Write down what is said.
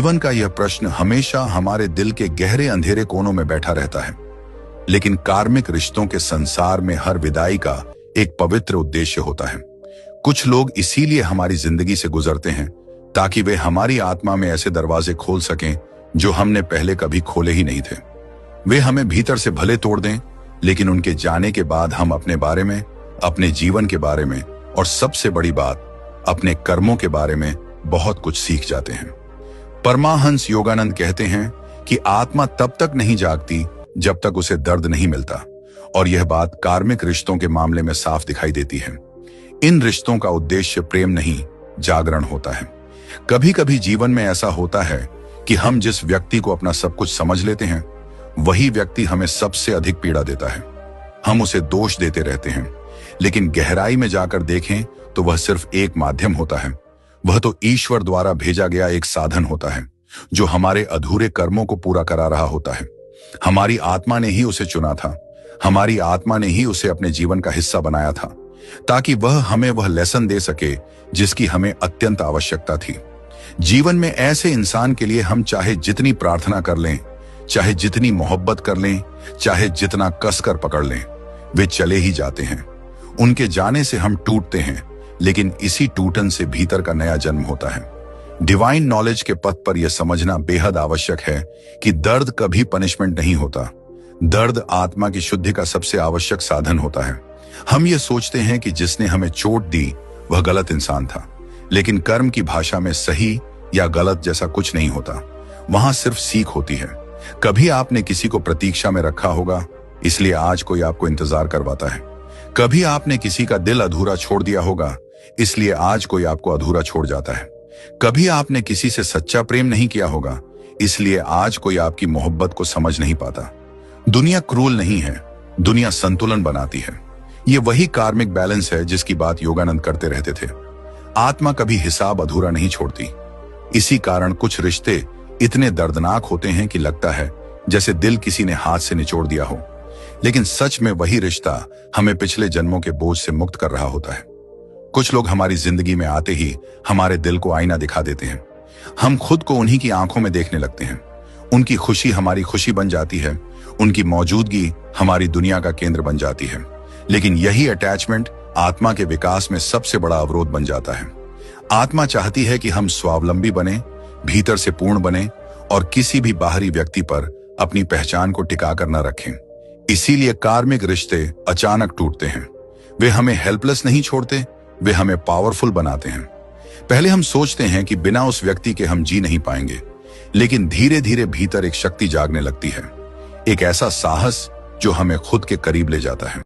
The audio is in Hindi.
जीवन का यह प्रश्न हमेशा हमारे दिल के गहरे अंधेरे कोनों में बैठा रहता है, लेकिन कार्मिक रिश्तों के संसार में हर विदाई का एक पवित्र उद्देश्य होता है। कुछ लोग इसीलिए हमारी जिंदगी से गुजरते हैं ताकि वे हमारी आत्मा में ऐसे दरवाजे खोल सकें जो हमने पहले कभी खोले ही नहीं थे। वे हमें भीतर से भले तोड़ दें, लेकिन उनके जाने के बाद हम अपने बारे में, अपने जीवन के बारे में और सबसे बड़ी बात, अपने कर्मों के बारे में बहुत कुछ सीख जाते हैं। परमाहंस योगानंद कहते हैं कि आत्मा तब तक नहीं जागती जब तक उसे दर्द नहीं मिलता, और यह बात कार्मिक रिश्तों के मामले में साफ दिखाई देती है। इन रिश्तों का उद्देश्य प्रेम नहीं, जागरण होता है। कभी कभी जीवन में ऐसा होता है कि हम जिस व्यक्ति को अपना सब कुछ समझ लेते हैं, वही व्यक्ति हमें सबसे अधिक पीड़ा देता है। हम उसे दोष देते रहते हैं, लेकिन गहराई में जाकर देखें तो वह सिर्फ एक माध्यम होता है। वह तो ईश्वर द्वारा भेजा गया एक साधन होता है जो हमारे अधूरे कर्मों को पूरा करा रहा होता है। हमारी आत्मा ने ही उसे चुना था, हमारी आत्मा ने ही उसे अपने जीवन का हिस्सा बनाया था, ताकि वह हमें वह लेसन दे सके जिसकी हमें अत्यंत आवश्यकता थी। जीवन में ऐसे इंसान के लिए हम चाहे जितनी प्रार्थना कर लें, चाहे जितनी मोहब्बत कर लें, चाहे जितना कसकर पकड़ लें, वे चले ही जाते हैं। उनके जाने से हम टूटते हैं, लेकिन इसी टूटन से भीतर का नया जन्म होता है। डिवाइन नॉलेज के पथ पर यह समझना बेहद आवश्यक है कि दर्द कभी पनिशमेंट नहीं होता। दर्द आत्मा की शुद्धि का सबसे आवश्यक साधन होता है। हम ये सोचते हैं कि जिसने हमें चोट दी वह गलत इंसान था, लेकिन कर्म की भाषा में सही या गलत जैसा कुछ नहीं होता। वहां सिर्फ सीख होती है। कभी आपने किसी को प्रतीक्षा में रखा होगा, इसलिए आज कोई आपको इंतजार करवाता है। कभी आपने किसी का दिल अधूरा छोड़ दिया होगा, इसलिए आज कोई आपको अधूरा छोड़ जाता है। कभी आपने किसी से सच्चा प्रेम नहीं किया होगा, इसलिए आज कोई आपकी मोहब्बत को समझ नहीं पाता। दुनिया क्रूल नहीं है, दुनिया संतुलन बनाती है। ये वही कार्मिक बैलेंस है जिसकी बात योगानंद करते रहते थे। आत्मा कभी हिसाब अधूरा नहीं छोड़ती। इसी कारण कुछ रिश्ते इतने दर्दनाक होते हैं कि लगता है जैसे दिल किसी ने हाथ से निचोड़ दिया हो, लेकिन सच में वही रिश्ता हमें पिछले जन्मों के बोझ से मुक्त कर रहा होता है। कुछ लोग हमारी जिंदगी में आते ही हमारे दिल को आईना दिखा देते हैं। हम खुद को उन्हीं की आंखों में देखने लगते हैं। उनकी खुशी हमारी खुशी बन जाती है, उनकी मौजूदगी हमारी दुनिया का केंद्र बन जाती है। लेकिन यही अटैचमेंट आत्मा के विकास में सबसे बड़ा अवरोध बन जाता है। आत्मा चाहती है कि हम स्वावलंबी बने, भीतर से पूर्ण बने और किसी भी बाहरी व्यक्ति पर अपनी पहचान को टिका कर न रखें। इसीलिए कार्मिक रिश्ते अचानक टूटते हैं। वे हमें हेल्पलेस नहीं छोड़ते, वे हमें पावरफुल बनाते हैं। पहले हम सोचते हैं कि बिना उस व्यक्ति के हम जी नहीं पाएंगे, लेकिन धीरे धीरे भीतर एक शक्ति जागने लगती है, एक ऐसा साहस जो हमें खुद के करीब ले जाता है।